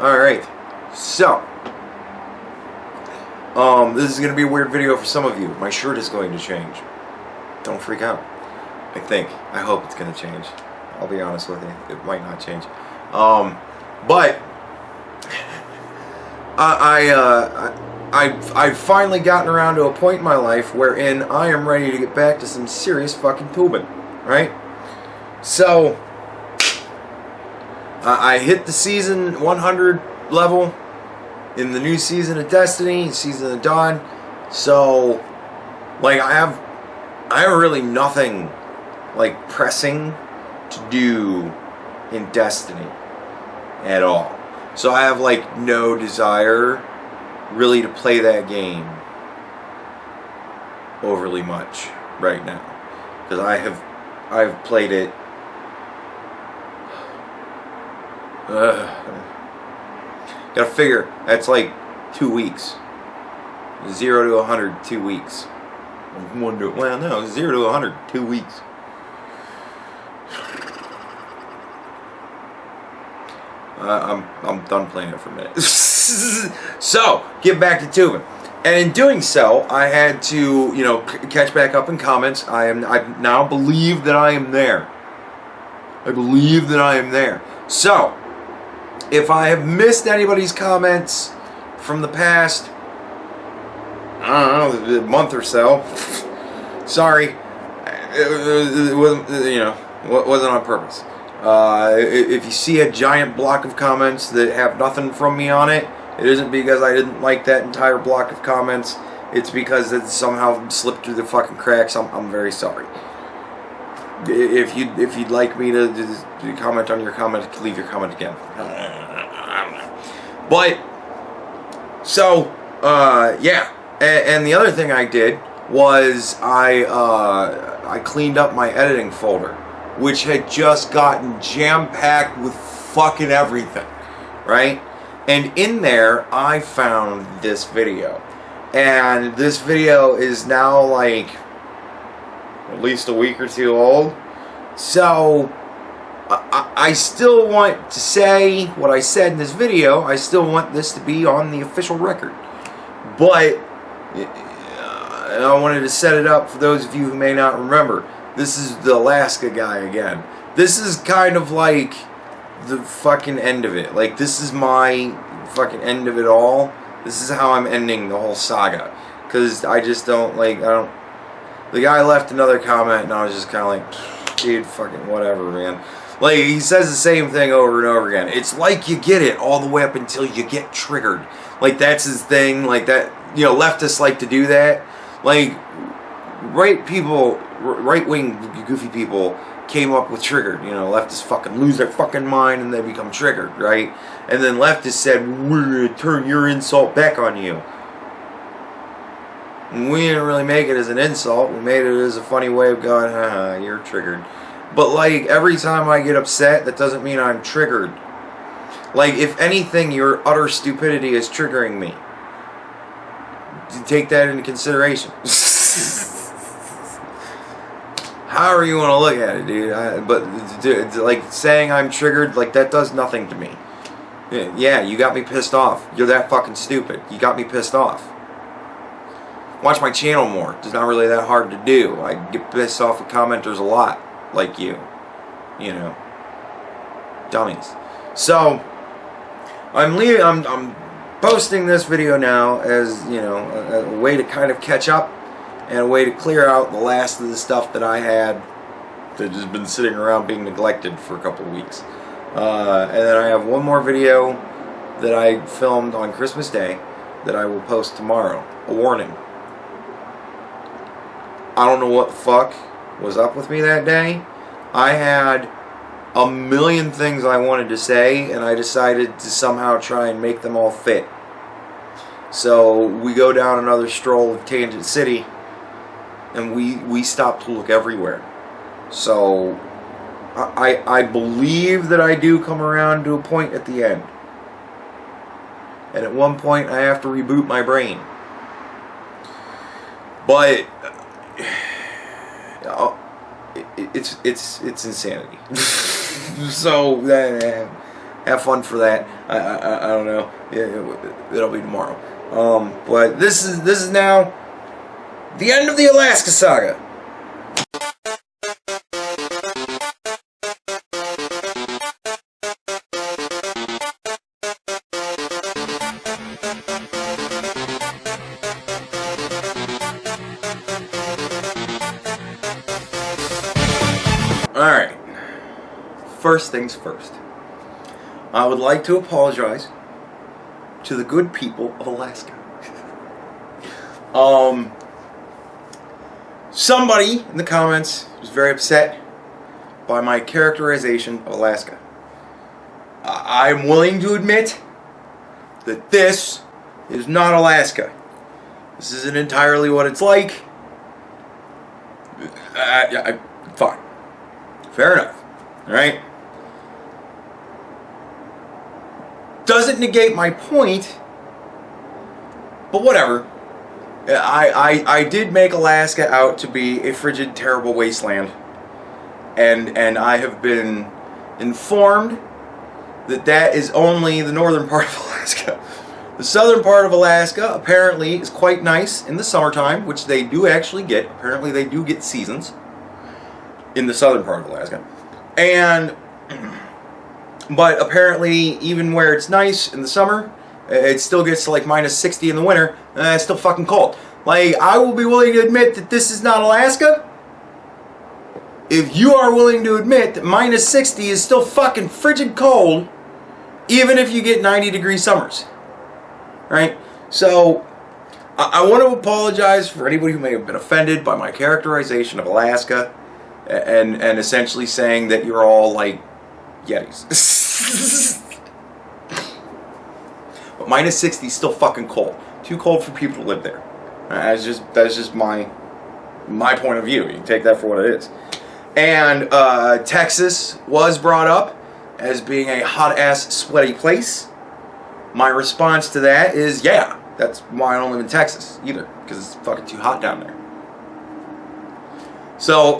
Alright, so, this is going to be a weird video for some of you. My shirt is going to change. Don't freak out. I hope it's going to change. I'll be honest with you. It might not change. But I've finally gotten around to a point in my life wherein I am ready to get back to some serious fucking pooping, right? So I hit the season 100 level in the new season of Destiny, Season of Dawn. So, like, I have really nothing like pressing to do in Destiny at all. So I have like no desire really to play that game overly much right now, because I've played it gotta figure that's like 2 weeks. 0 to 100 2 weeks. Well, no, 0 to 100 2 weeks. I'm done playing it for a minute. So, get back to tubing. And in doing so, I had to, catch back up in comments. I now believe that I am there. I believe that I am there. So, if I have missed anybody's comments from the past, I don't know, a month or so, sorry. It wasn't on purpose. If you see a giant block of comments that have nothing from me on it, it isn't because I didn't like that entire block of comments. It's because it somehow slipped through the fucking cracks. I'm very sorry. If you'd like me to comment on your comment, leave your comment again. I don't know. But so yeah, and the other thing I did was I cleaned up my editing folder, which had just gotten jam-packed with fucking everything, right? And in there, I found this video. And this video is now like at least a week or two old. So, I still want to say what I said in this video. I still want this to be on the official record. But I wanted to set it up for those of you who may not remember. This is the Alaska guy again. This is kind of like the fucking end of it. Like, this is my fucking end of it all. This is how I'm ending the whole saga. Because I just don't, the guy left another comment and I was just kind of like, dude, fucking whatever, man. Like, he says the same thing over and over again. It's like you get it all the way up until you get triggered. Like, that's his thing. Like, that, leftists like to do that. Like, right-wing goofy people came up with triggered. Leftists fucking lose their fucking mind and they become triggered, right? And then leftists said, we're going to turn your insult back on you. And we didn't really make it as an insult. We made it as a funny way of going, haha, you're triggered. But, like, every time I get upset, that doesn't mean I'm triggered. Like, if anything, your utter stupidity is triggering me. Take that into consideration. However you want to look at it, dude. But like, saying I'm triggered, like, that does nothing to me. Yeah, you got me pissed off. You're that fucking stupid. You got me pissed off. Watch my channel more. It's not really that hard to do. I get pissed off with commenters a lot, like you. Dummies. So, I'm posting this video now as, a way to kind of catch up and a way to clear out the last of the stuff that I had that has been sitting around being neglected for a couple of weeks. And then I have one more video that I filmed on Christmas Day that I will post tomorrow. A warning. I don't know what the fuck was up with me that day. I had a million things I wanted to say, and I decided to somehow try and make them all fit. So we go down another stroll of Tangent City, and we stop to look everywhere. So I believe that I do come around to a point at the end. And at one point I have to reboot my brain. But it's insanity. So have fun for that. I don't know. Yeah, it'll be tomorrow. But this is now the end of the Alaska saga. Alright, first things first. I would like to apologize to the good people of Alaska. Somebody in the comments was very upset by my characterization of Alaska. I'm willing to admit that this is not Alaska. This isn't entirely what it's like. Fine. Fair enough. Alright? Doesn't negate my point, but whatever. I did make Alaska out to be a frigid, terrible wasteland. And I have been informed that that is only the northern part of Alaska. The southern part of Alaska apparently is quite nice in the summertime, which they do actually get. Apparently they do get seasons in the southern part of Alaska. But apparently even where it's nice in the summer, it still gets to like minus 60 in the winter, and it's still fucking cold. Like, I will be willing to admit that this is not Alaska. If you are willing to admit that minus 60 is still fucking frigid cold, even if you get 90-degree summers. Right? So, I want to apologize for anybody who may have been offended by my characterization of Alaska, and essentially saying that you're all like Yetis. But minus 60 is still fucking cold. Too cold for people to live there. That's just my point of view. You can take that for what it is. And Texas was brought up as being a hot-ass, sweaty place. My response to that is, yeah, that's why I don't live in Texas either, because it's fucking too hot down there. So,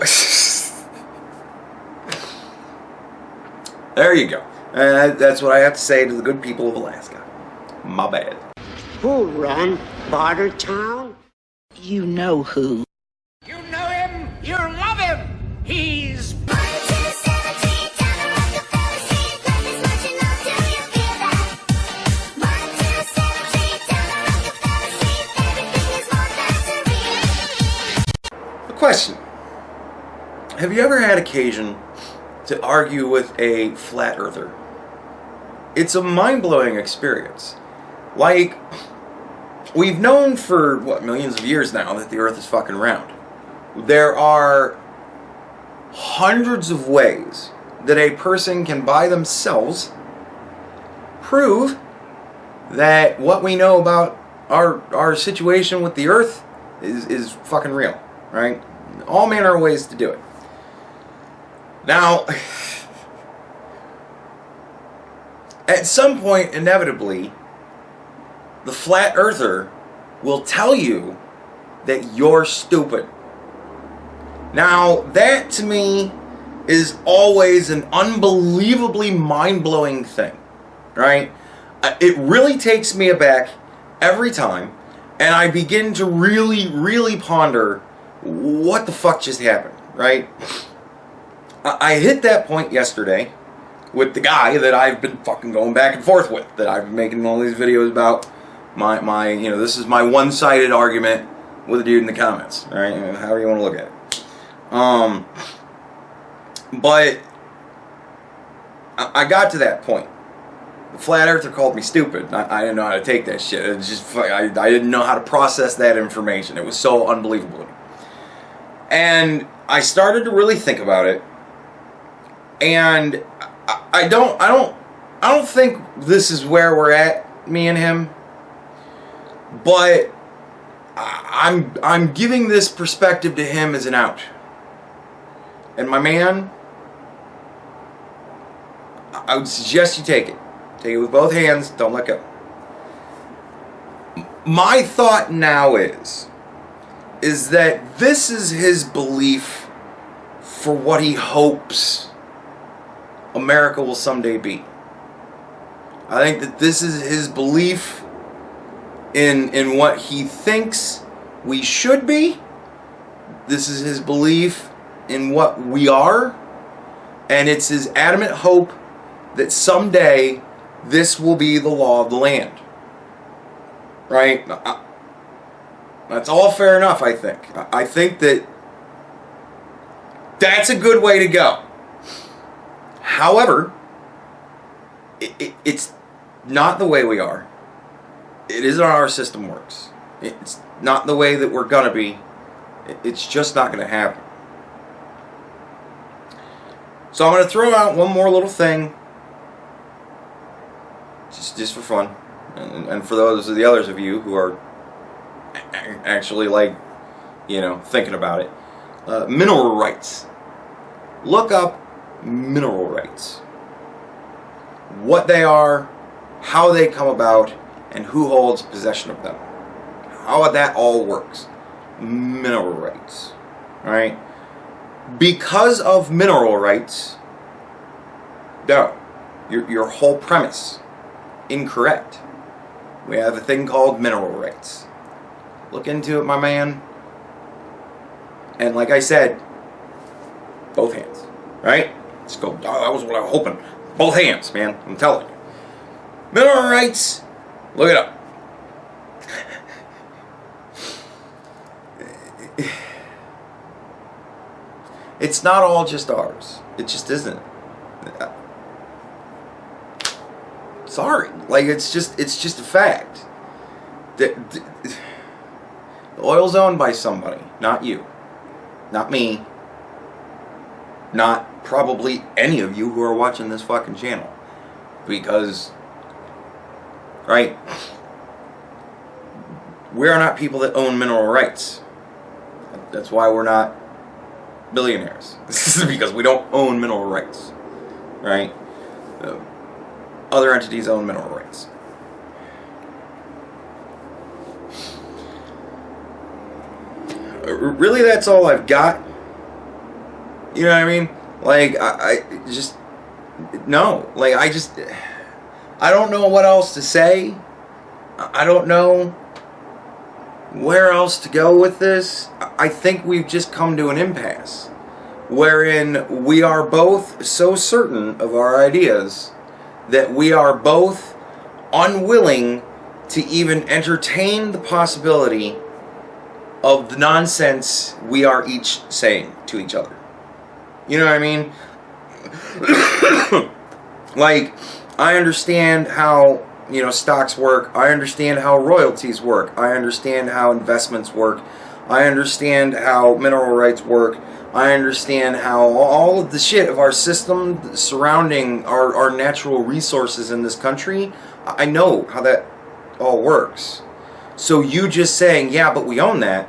there you go. That's what I have to say to the good people of Alaska. My bad. Who run Bartertown? You know who. You know him, you love him. He's A question. Have you ever had occasion to argue with a flat earther? It's a mind-blowing experience. Like, we've known for, millions of years now that the earth is fucking round. There are hundreds of ways that a person can by themselves prove that what we know about our situation with the earth is fucking real, right? All manner of ways to do it. Now, at some point, inevitably, the flat earther will tell you that you're stupid. Now, that to me is always an unbelievably mind-blowing thing, right? It really takes me aback every time, and I begin to really, really ponder what the fuck just happened, right? I hit that point yesterday with the guy that I've been fucking going back and forth with, that I've been making all these videos about. My this is my one-sided argument with a dude in the comments, all right? However you want to look at it. But I got to that point. The flat earther called me stupid. I didn't know how to take that shit. It just I didn't know how to process that information. It was so unbelievable. And I started to really think about it. And I don't think this is where we're at, me and him. But I'm giving this perspective to him as an out. And my man, I would suggest you take it. Take it with both hands, don't let go. My thought now is that this is his belief for what he hopes America will someday be. I think that this is his belief in what he thinks we should be. This is his belief in what we are. And it's his adamant hope that someday this will be the law of the land. Right? That's all fair enough, I think. I think that that's a good way to go. However, it's not the way we are. It isn't how our system works. It's not the way that we're going to be. It's just not going to happen. So I'm going to throw out one more little thing, just for fun, and for those of the others of you who are actually thinking about it. Mineral rights. Look up mineral rights. What they are, how they come about, and who holds possession of them. How that all works. Mineral rights. Right? Because of mineral rights, no, your whole premise, incorrect. We have a thing called mineral rights. Look into it, my man. And like I said, both hands. Right? Let's go. Oh, that was what I was hoping. Both hands, man. I'm telling you. Mineral rights. Look it up. It's not all just ours. It just isn't. Sorry. It's just a fact. The oil's owned by somebody, not you. Not me. Not probably any of you who are watching this fucking channel. Because, right, we are not people that own mineral rights. That's why we're not billionaires. This is because we don't own mineral rights. Right? Other entities own mineral rights. Really, that's all I've got. You know what I mean? I just... No. I don't know what else to say. I don't know where else to go with this. I think we've just come to an impasse wherein we are both so certain of our ideas that we are both unwilling to even entertain the possibility of the nonsense we are each saying to each other. You know what I mean? I understand how, stocks work. I understand how royalties work. I understand how investments work. I understand how mineral rights work. I understand how all of the shit of our system surrounding our natural resources in this country, I know how that all works. So you just saying, yeah, but we own that.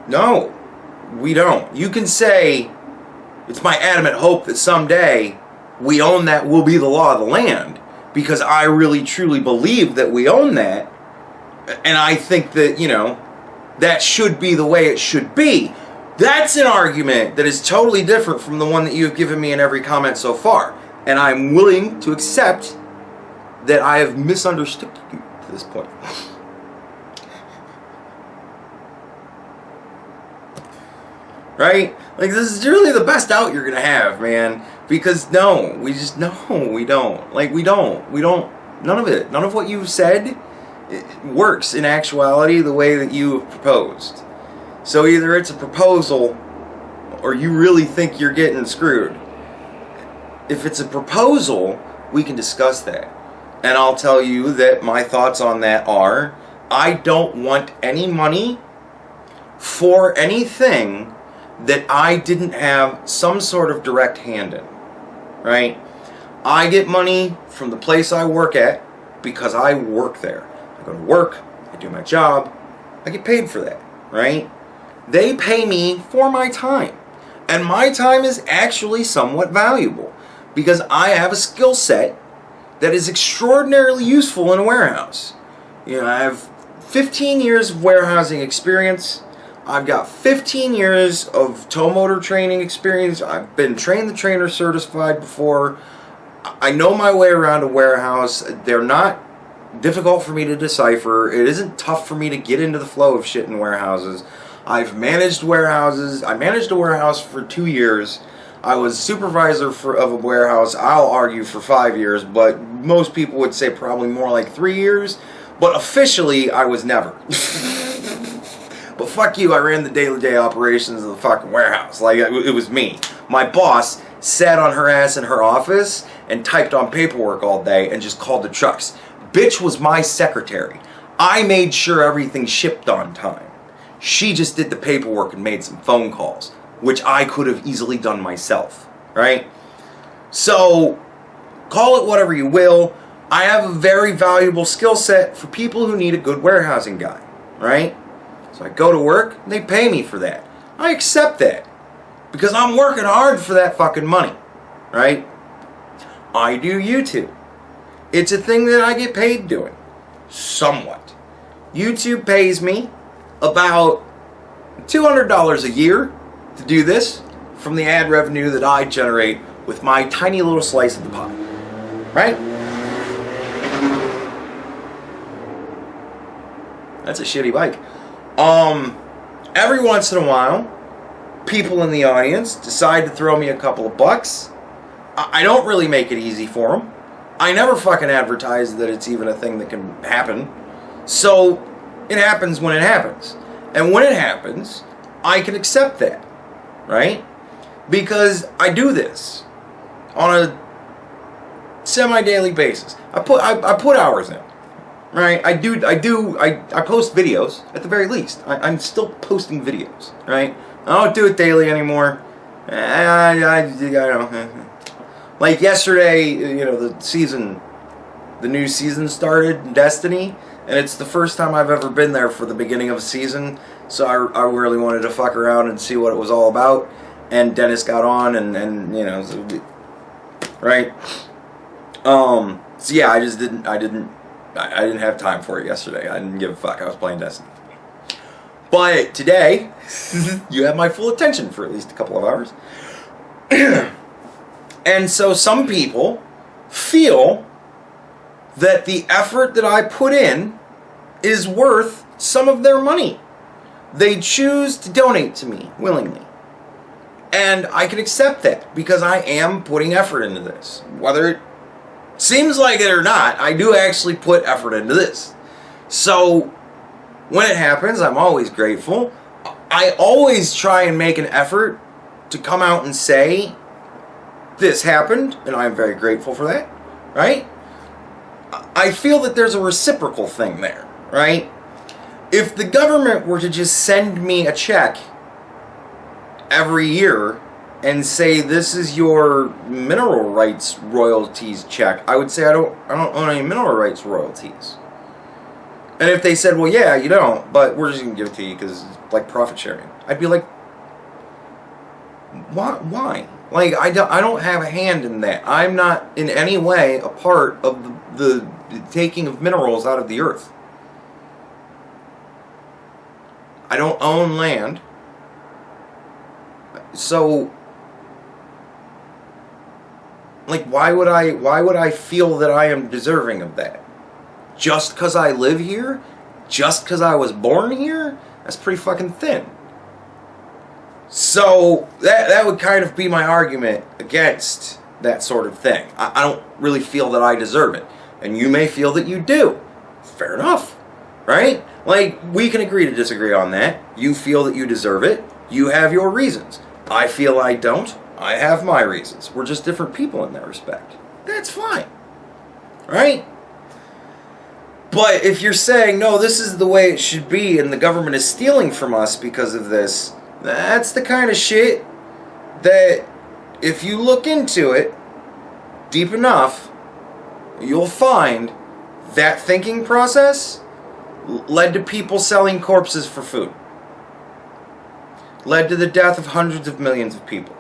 No, we don't. You can say, it's my adamant hope that someday we own that will be the law of the land, because I really truly believe that we own that, and I think that, that should be the way it should be. That's an argument that is totally different from the one that you've given me in every comment so far, and I'm willing to accept that I have misunderstood you to this point. Right? This is really the best out you're gonna have, man. Because no, we don't. None of it. None of what you've said works in actuality the way that you have proposed. So either it's a proposal or you really think you're getting screwed. If it's a proposal, we can discuss that. And I'll tell you that my thoughts on that are, I don't want any money for anything that I didn't have some sort of direct hand in, right? I get money from the place I work at because I work there. I go to work, I do my job, I get paid for that, right? They pay me for my time. And my time is actually somewhat valuable because I have a skill set that is extraordinarily useful in a warehouse. I have 15 years of warehousing experience. I've got 15 years of tow motor training experience. I've been train the trainer certified before. I know my way around a warehouse. They're not difficult for me to decipher. It isn't tough for me to get into the flow of shit in warehouses. I've managed warehouses. I managed a warehouse for 2 years. I was supervisor of a warehouse, I'll argue, for 5 years, but most people would say probably more like 3 years. But officially, I was never. But fuck you, I ran the day-to-day operations of the fucking warehouse. Like, it was me. My boss sat on her ass in her office and typed on paperwork all day and just called the trucks. Bitch was my secretary. I made sure everything shipped on time. She just did the paperwork and made some phone calls, which I could have easily done myself, right? So, call it whatever you will. I have a very valuable skill set for people who need a good warehousing guy, right? So I go to work, and they pay me for that. I accept that, because I'm working hard for that fucking money, right? I do YouTube. It's a thing that I get paid doing, somewhat. YouTube pays me about $200 a year to do this from the ad revenue that I generate with my tiny little slice of the pie, right? That's a shitty bike. Every once in a while, people in the audience decide to throw me a couple of bucks. I don't really make it easy for them. I never fucking advertise that it's even a thing that can happen. So, it happens when it happens. And when it happens, I can accept that, right? Because I do this on a semi-daily basis. I put hours in, right? I post videos at the very least. I'm still posting videos, right? I don't do it daily anymore. I don't. Like yesterday, you know, the new season started in Destiny, and it's the first time I've ever been there for the beginning of a season, so I really wanted to fuck around and see what it was all about, and Dennis got on, and you know, right? So yeah, I didn't have time for it yesterday. I didn't give a fuck. I was playing Destiny. But today, you have my full attention for at least a couple of hours. And so some people feel that the effort that I put in is worth some of their money. They choose to donate to me willingly. And I can accept that because I am putting effort into this. Whether it seems like it or not, I do actually put effort into this. So when it happens, I'm always grateful. I always try and make an effort to come out and say, this happened, and I'm very grateful for that, right? I feel that there's a reciprocal thing there, right? If the government were to just send me a check every year and say, this is your mineral rights royalties check, I would say I don't own any mineral rights royalties. And if they said, well, yeah, you don't, but we're just going to give it to you because it's like profit sharing, I'd be like, why? Like, I don't have a hand in that. I'm not in any way a part of the taking of minerals out of the earth. I don't own land. So, like, why would I feel that I am deserving of that? Just because I live here? Just because I was born here? That's pretty fucking thin. So, that would kind of be my argument against that sort of thing. I don't really feel that I deserve it. And you may feel that you do. Fair enough. Right? Like, we can agree to disagree on that. You feel that you deserve it. You have your reasons. I feel I don't. I have my reasons. We're just different people in that respect. That's fine. Right? But if you're saying, no, this is the way it should be and the government is stealing from us because of this, that's the kind of shit that if you look into it deep enough, you'll find that thinking process led to people selling corpses for food. Led to the death of hundreds of millions of people.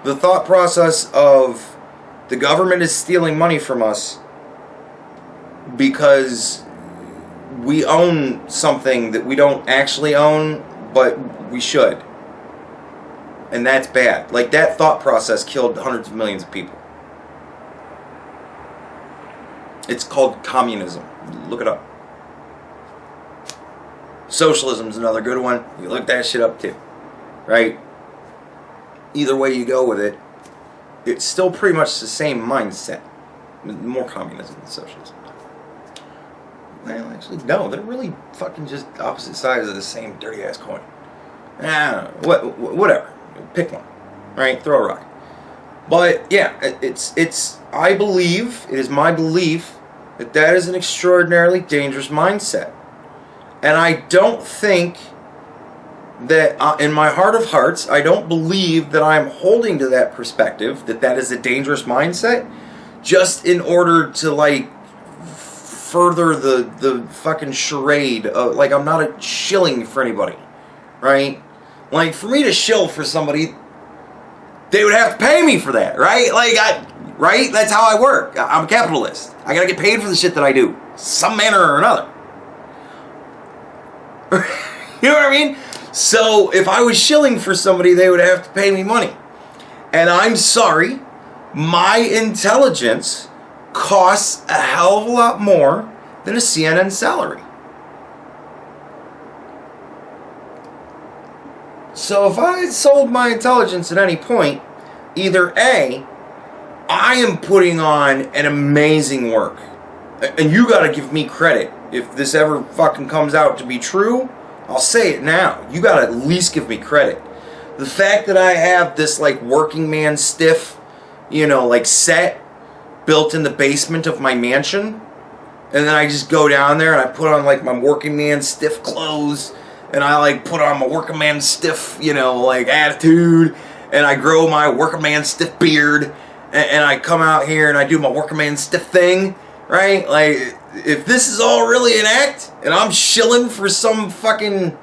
The thought process of the government is stealing money from us because we own something that we don't actually own, but we should. And that's bad. Like, that thought process killed hundreds of millions of people. It's called communism. Look it up. Socialism is another good one. You look that shit up too. Right? Either way you go with it, it's still pretty much the same mindset. More communism than socialism. Well, actually, no. They're really fucking just opposite sides of the same dirty ass coin. Whatever. Pick one. Right? Throw a rock. But yeah, it's. I believe, it is my belief, that is an extraordinarily dangerous mindset. And I don't think that, in my heart of hearts, I don't believe that I'm holding to that perspective, that is a dangerous mindset, just in order to, like, further the fucking charade of, like, I'm not a shilling for anybody, right? Like, for me to shill for somebody, they would have to pay me for that, right? Like, right? That's how I work. I'm a capitalist. I gotta get paid for the shit that I do, some manner or another. You know what I mean? So if I was shilling for somebody, they would have to pay me money. And I'm sorry, my intelligence costs a hell of a lot more than a CNN salary. So if I had sold my intelligence at any point, either A, I am putting on an amazing work, and you gotta give me credit. If this ever fucking comes out to be true, I'll say it now. You gotta at least give me credit. The fact that I have this, like, working man stiff, like, set built in the basement of my mansion, and then I just go down there and I put on, like, my working man stiff clothes, and I, like, put on my working man stiff, like, attitude, and I grow my working man stiff beard, and I come out here and I do my working man stiff thing, right? Like, if this is all really an act, and I'm shilling for some fucking,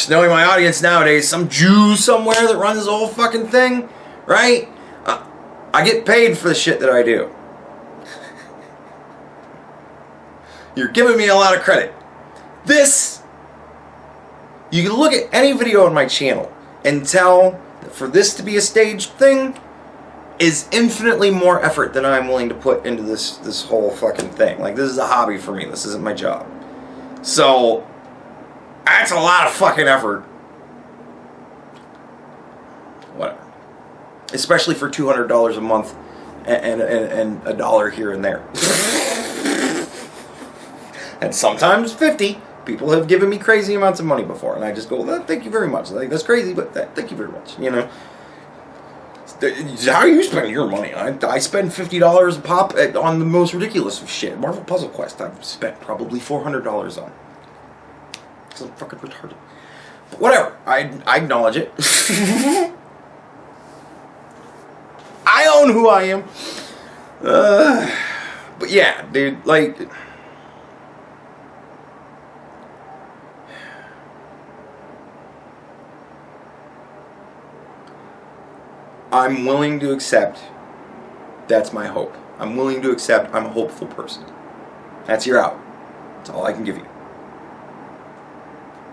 knowing my audience nowadays, some Jew somewhere that runs this whole fucking thing, right? I get paid for the shit that I do. You're giving me a lot of credit. This, you can look at any video on my channel and tell that for this to be a staged thing is infinitely more effort than I'm willing to put into this whole fucking thing. Like, this is a hobby for me. This isn't my job. So, that's a lot of fucking effort. Whatever. Especially for $200 a month and a dollar here and there. And sometimes 50. People have given me crazy amounts of money before, and I just go, well, thank you very much. Like, that's crazy, but thank you very much. How do you spend your money? I spend $50 a pop on the most ridiculous of shit. Marvel Puzzle Quest, I've spent probably $400 on. Because I'm fucking retarded. But whatever, I acknowledge it. I own who I am. But yeah, dude, like, I'm willing to accept that's my hope. I'm willing to accept I'm a hopeful person. That's your out. That's all I can give you.